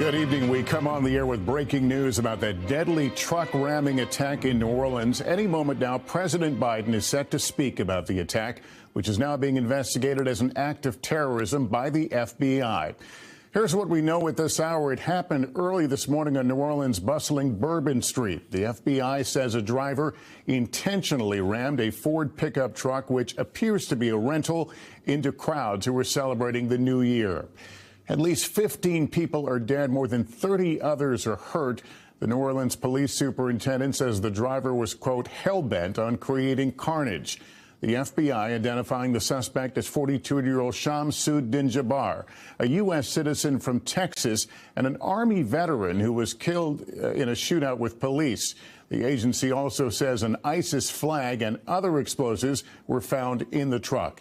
Good evening. We come on the air with breaking news about that deadly truck ramming attack in New Orleans. Any moment now, President Biden is set to speak about the attack, which is now being investigated as an act of terrorism by the FBI. Here's what we know at this hour. It happened early this morning on New Orleans' bustling Bourbon Street. The FBI says a driver intentionally rammed a Ford pickup truck, which appears to be a rental, into crowds who were celebrating the new year. At least 15 people are dead. More than 30 others are hurt. The New Orleans police superintendent says the driver was, quote, hell-bent on creating carnage. The FBI identifying the suspect as 42-year-old Shamsud-Din Jabbar, a U.S. citizen from Texas and an Army veteran who was killed in a shootout with police. The agency also says an ISIS flag and other explosives were found in the truck.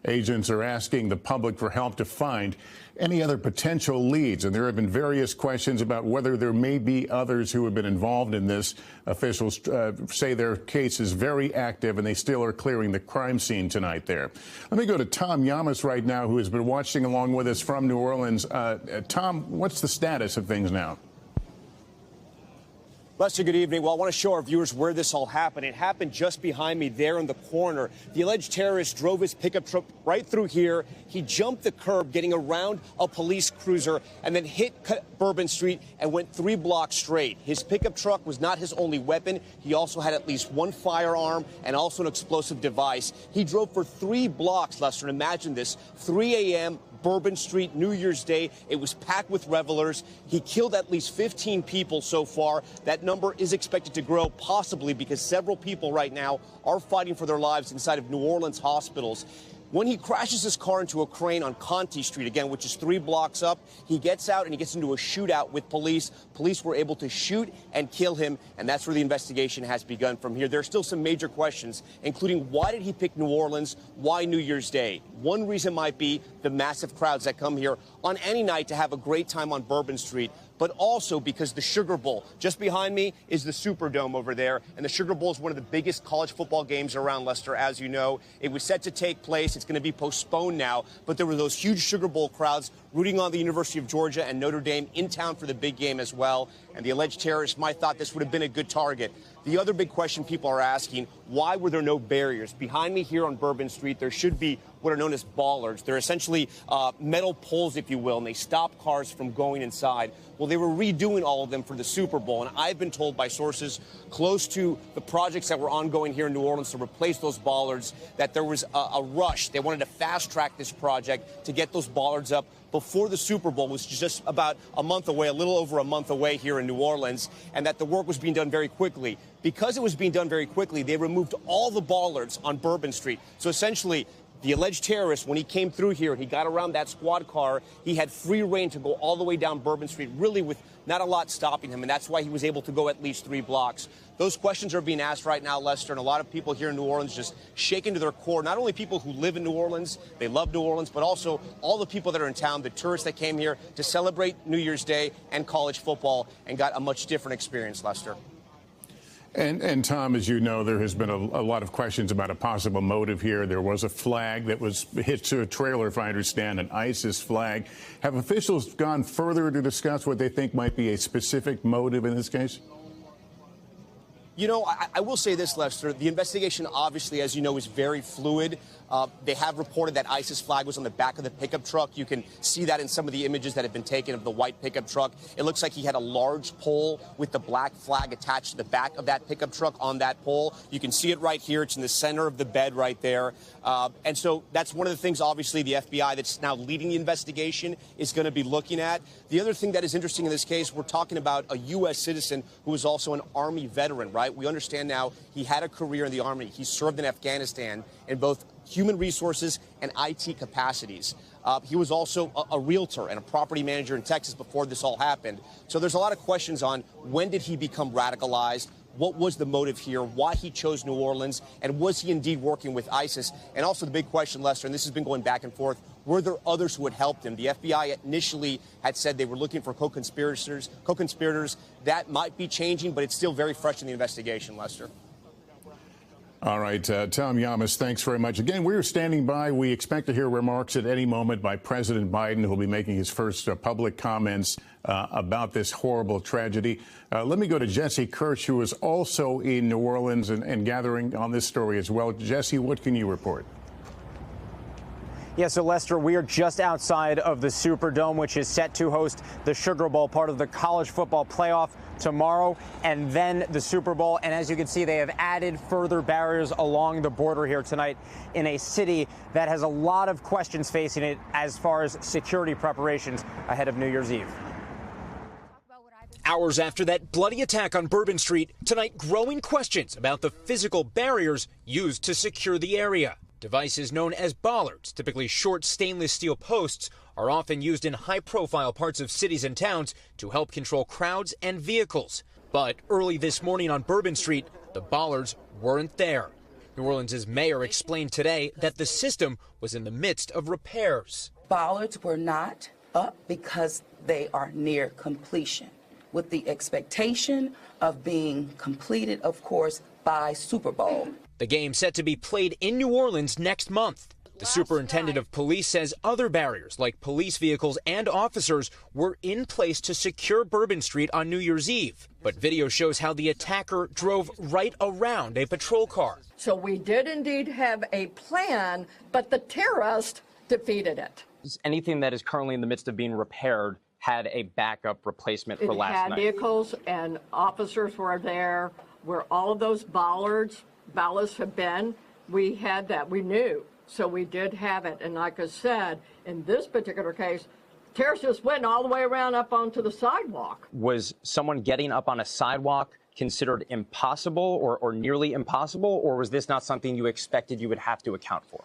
Agents are asking the public for help to find any other potential leads, and there have been various questions about whether there may be others who have been involved in this. Officials say their case is very active, and they still are clearing the crime scene tonight there. Let me go to Tom Yamas right now, who has been watching along with us from New Orleans. Tom, what's the status of things now? Lester, good evening. Well, I want to show our viewers where this all happened. It happened just behind me there in the corner. The alleged terrorist drove his pickup truck right through here. He jumped the curb, getting around a police cruiser, and then hit Bourbon Street and went 3 blocks straight. His pickup truck was not his only weapon. He also had at least one firearm and also an explosive device. He drove for 3 blocks, Lester, and imagine this, 3 a.m., Bourbon Street, New Year's Day. It was packed with revelers. He killed at least 15 people so far. That number is expected to grow, possibly because several people right now are fighting for their lives inside of New Orleans hospitals. When he crashes his car into a crane on Conti Street, again, which is 3 blocks up, he gets out and he gets into a shootout with police. Police were able to shoot and kill him, and that's where the investigation has begun from here. There are still some major questions, including why did he pick New Orleans? Why New Year's Day? One reason might be the massive crowds that come here on any night to have a great time on Bourbon Street, but also because the Sugar Bowl. Just behind me is the Superdome over there, and the Sugar Bowl is one of the biggest college football games around, Lester, as you know. It was set to take place. It's going to be postponed now, but there were those huge Sugar Bowl crowds rooting on the University of Georgia and Notre Dame in town for the big game as well, and the alleged terrorists might have thought this would have been a good target. The other big question people are asking, why were there no barriers? Behind me here on Bourbon Street, there should be what are known as bollards. They're essentially metal poles, if you will, and they stop cars from going inside. Well, they were redoing all of them for the Super Bowl, and I've been told by sources close to the projects that were ongoing here in New Orleans to replace those bollards that there was a rush. They wanted to fast-track this project to get those bollards up before the Super Bowl, which is just about a month away, a little over a month away here in New Orleans, and that the work was being done very quickly. Because it was being done very quickly, they removed all the bollards on Bourbon Street. So essentially, the alleged terrorist, when he came through here and he got around that squad car, he had free reign to go all the way down Bourbon Street, really with not a lot stopping him, and that's why he was able to go at least 3 blocks. Those questions are being asked right now, Lester, and a lot of people here in New Orleans just shaken to their core. Not only people who live in New Orleans, they love New Orleans, but also all the people that are in town, the tourists that came here to celebrate New Year's Day and college football and got a much different experience, Lester. And Tom, as you know, there has been a lot of questions about a possible motive here. There was a flag that was hitched to a trailer, if I understand, an ISIS flag. Have officials gone further to discuss what they think might be a specific motive in this case? You know, I will say this, Lester. The investigation, obviously, as you know, is very fluid. They have reported that ISIS flag was on the back of the pickup truck. You can see that in some of the images that have been taken of the white pickup truck. It looks like he had a large pole with the black flag attached to the back of that pickup truck on that pole. You can see it right here. It's in the center of the bed right there. And so that's one of the things, obviously, the FBI that's now leading the investigation is going to be looking at. The other thing that is interesting in this case, we're talking about a U.S. citizen who is also an Army veteran, right? We understand now he had a career in the Army. He served in Afghanistan in both human resources and IT capacities. He was also a realtor and a property manager in Texas before this all happened. So there's a lot of questions on when did he become radicalized? What was the motive here? Why he chose New Orleans? And was he indeed working with ISIS? And also the big question, Lester, and this has been going back and forth, were there others who had helped him? The FBI initially had said they were looking for co-conspirators. That might be changing, but it's still very fresh in the investigation, Lester. All right, Tom Yamas, thanks very much. Again, we're standing by. We expect to hear remarks at any moment by President Biden, who will be making his first public comments about this horrible tragedy. Let me go to Jesse Kirsch, who is also in New Orleans and gathering on this story as well. Jesse, what can you report? Yeah, so Lester, we are just outside of the Superdome, which is set to host the Sugar Bowl, part of the college football playoff tomorrow, and then the Super Bowl. And as you can see, they have added further barriers along the border here tonight in a city that has a lot of questions facing it as far as security preparations ahead of New Year's Eve. Hours after that bloody attack on Bourbon Street, tonight growing questions about the physical barriers used to secure the area. Devices known as bollards, typically short stainless steel posts, are often used in high-profile parts of cities and towns to help control crowds and vehicles. But early this morning on Bourbon Street, the bollards weren't there. New Orleans' mayor explained today that the system was in the midst of repairs. Bollards were not up because they are near completion, with the expectation of being completed, of course, by Super Bowl. The game set to be played in New Orleans next month. The superintendent of police says other barriers like police vehicles and officers were in place to secure Bourbon Street on New Year's Eve. But video shows how the attacker drove right around a patrol car. So we did indeed have a plan, but the terrorist defeated it. Anything that is currently in the midst of being repaired had a backup replacement for last night. Vehicles and officers were there where all of those ballasts have been. We had that. We knew. So we did have it. And like I said, in this particular case, terrorists just went all the way around up onto the sidewalk. Was someone getting up on a sidewalk considered impossible or nearly impossible, or was this not something you expected you would have to account for?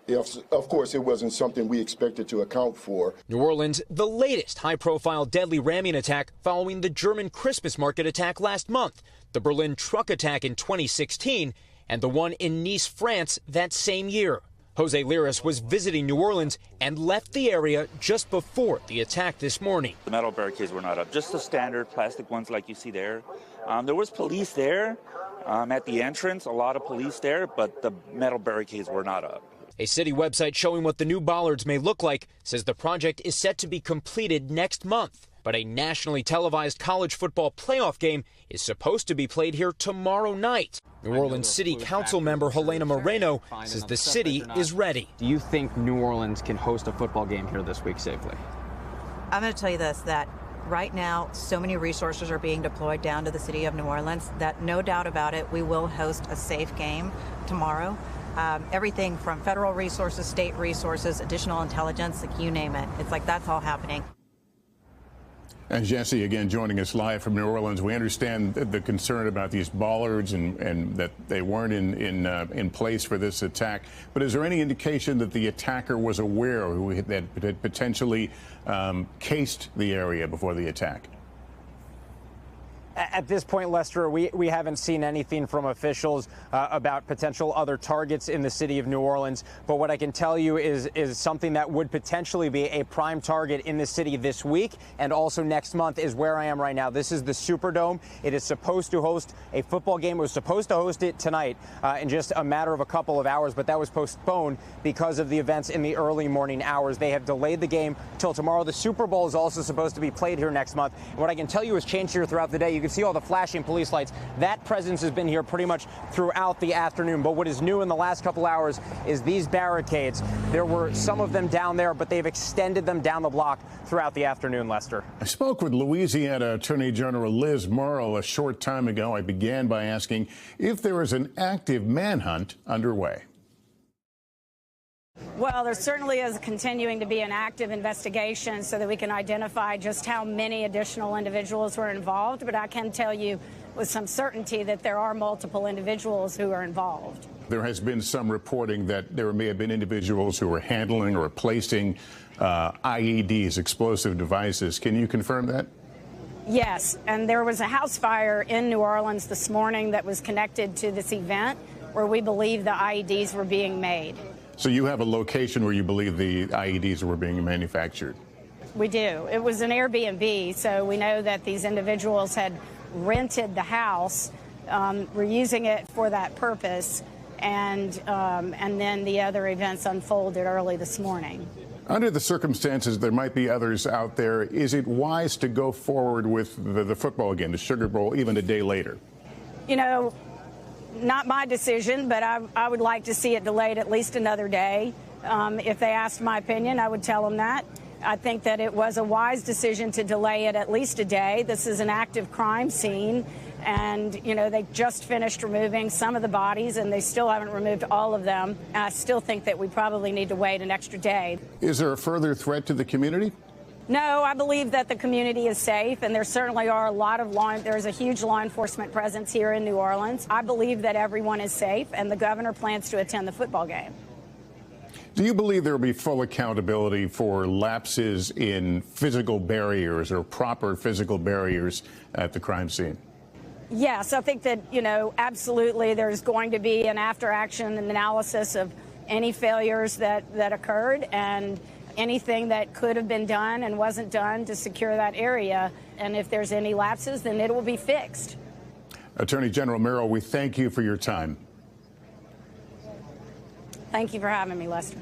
Yes, of course, it wasn't something we expected to account for. New Orleans, the latest high-profile deadly ramming attack following the German Christmas market attack last month, the Berlin truck attack in 2016, and the one in Nice, France that same year. Jose Liris was visiting New Orleans and left the area just before the attack this morning. The metal barricades were not up, just the standard plastic ones like you see there. There was police there at the entrance, a lot of police there, but the metal barricades were not up. A city website showing what the new bollards may look like says the project is set to be completed next month. But a nationally televised college football playoff game is supposed to be played here tomorrow night. New Orleans City Council member Helena Moreno says the city is ready. Do you think New Orleans can host a football game here this week safely? I'm going to tell you this, that right now so many resources are being deployed down to the city of New Orleans that no doubt about it, we will host a safe game tomorrow. Everything from federal resources, state resources, additional intelligence, like you name it. It's like that's all happening. And Jesse, again, joining us live from New Orleans. We understand the concern about these bollards and that they weren't in place for this attack. But is there any indication that the attacker was aware that had potentially cased the area before the attack? At this point, Lester, we haven't seen anything from officials about potential other targets in the city of New Orleans. But what I can tell you is something that would potentially be a prime target in the city this week and also next month is where I am right now. This is the Superdome. It is supposed to host a football game. It was supposed to host it tonight in just a matter of a couple of hours, but that was postponed because of the events in the early morning hours. They have delayed the game till tomorrow. The Super Bowl is also supposed to be played here next month. And what I can tell you has changed here throughout the day. You can see all the flashing police lights. That presence has been here pretty much throughout the afternoon. But what is new in the last couple hours is these barricades. There were some of them down there, but they've extended them down the block throughout the afternoon, Lester. I spoke with Louisiana Attorney General Liz Murrill a short time ago. I began by asking if there is an active manhunt underway. Well, there certainly is continuing to be an active investigation so that we can identify just how many additional individuals were involved. But I can tell you with some certainty that there are multiple individuals who are involved. There has been some reporting that there may have been individuals who were handling or placing IEDs, explosive devices. Can you confirm that? Yes, and there was a house fire in New Orleans this morning that was connected to this event where we believe the IEDs were being made. So you have a location where you believe the IEDs were being manufactured? We do. It was an Airbnb, so we know that these individuals had rented the house, were using it for that purpose, and then the other events unfolded early this morning. Under the circumstances, there might be others out there. Is it wise to go forward with the football game, the Sugar Bowl, even a day later? You know, not my decision, but I would like to see it delayed at least another day. If they asked my opinion, I would tell them that. I think that it was a wise decision to delay it at least a day. This is an active crime scene, and, you know, they just finished removing some of the bodies, and they still haven't removed all of them. I still think that we probably need to wait an extra day. Is there a further threat to the community? No, I believe that the community is safe, and there certainly are a lot of there's a huge law enforcement presence here in New Orleans. I believe that everyone is safe, and the governor plans to attend the football game. Do you believe there will be full accountability for lapses in physical barriers or proper physical barriers at the crime scene? Yes, I think that, you know, absolutely there's going to be an after-action analysis of any failures that occurred and anything that could have been done and wasn't done to secure that area. And if there's any lapses, then it will be fixed. Attorney General Merrill, we thank you for your time. Thank you for having me, Lester.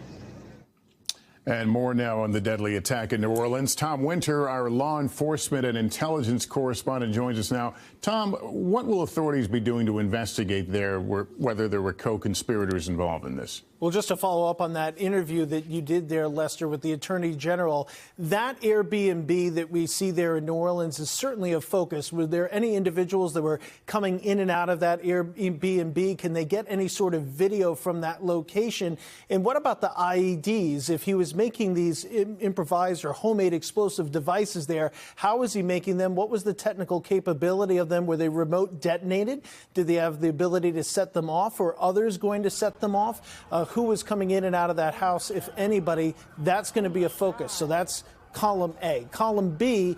And more now on the deadly attack in New Orleans. Tom Winter, our law enforcement and intelligence correspondent, joins us now. Tom, what will authorities be doing to investigate whether there were co-conspirators involved in this? Well, just to follow up on that interview that you did there, Lester, with the Attorney General, that Airbnb that we see there in New Orleans is certainly a focus. Were there any individuals that were coming in and out of that Airbnb? Can they get any sort of video from that location? And what about the IEDs? If he was making these improvised or homemade explosive devices there, how was he making them? What was the technical capability of them? Were they remote detonated? Did they have the ability to set them off? Or others going to set them off? Who was coming in and out of that house, if anybody? That's going to be a focus. So that's column A. Column B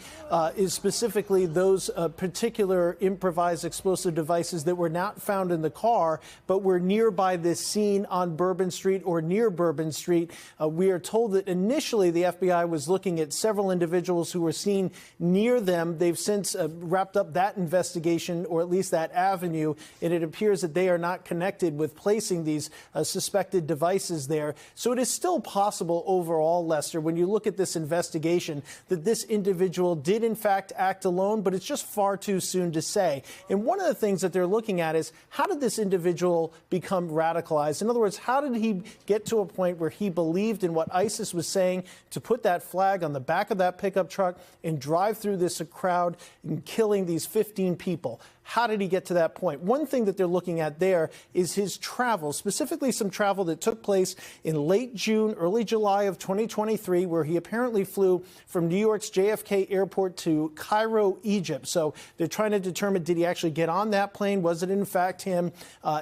is specifically those particular improvised explosive devices that were not found in the car, but were nearby this scene on Bourbon Street or near Bourbon Street. We are told that initially the FBI was looking at several individuals who were seen near them. They've since wrapped up that investigation, or at least that avenue, and it appears that they are not connected with placing these suspected devices there. So it is still possible overall, Lester, when you look at this investigation, that this individual did in fact act alone, but it's just far too soon to say. And one of the things that they're looking at is, how did this individual become radicalized? In other words, how did he get to a point where he believed in what ISIS was saying, to put that flag on the back of that pickup truck and drive through this crowd and killing these 15 people? How did he get to that point? One thing that they're looking at there is his travel, specifically some travel that took place in late June, early July of 2023, where he apparently flew from New York's JFK airport to Cairo, Egypt. So they're trying to determine, did he actually get on that plane? Was it in fact him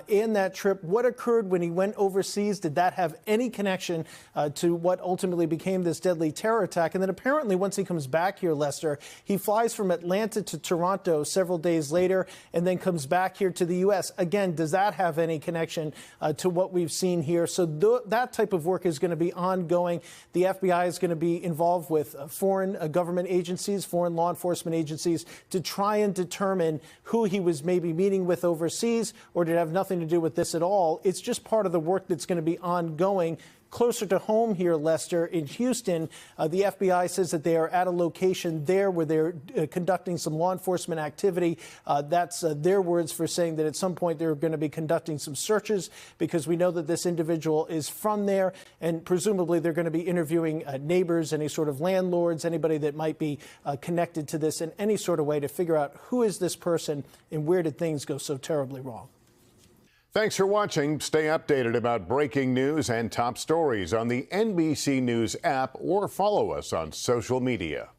in that trip? What occurred when he went overseas? Did that have any connection to what ultimately became this deadly terror attack? And then apparently once he comes back here, Lester, he flies from Atlanta to Toronto several days later, and then comes back here to the U.S. Again, does that have any connection to what we've seen here? So that type of work is going to be ongoing. The FBI is going to be involved with foreign government agencies, foreign law enforcement agencies, to try and determine who he was maybe meeting with overseas, or did it have nothing to do with this at all. It's just part of the work that's going to be ongoing. Closer to home here, Lester, in Houston, the FBI says that they are at a location there where they're conducting some law enforcement activity. That's their words for saying that at some point they're going to be conducting some searches, because we know that this individual is from there, and presumably they're going to be interviewing neighbors, any sort of landlords, anybody that might be connected to this in any sort of way, to figure out who is this person and where did things go so terribly wrong. Thanks for watching. Stay updated about breaking news and top stories on the NBC News app, or follow us on social media.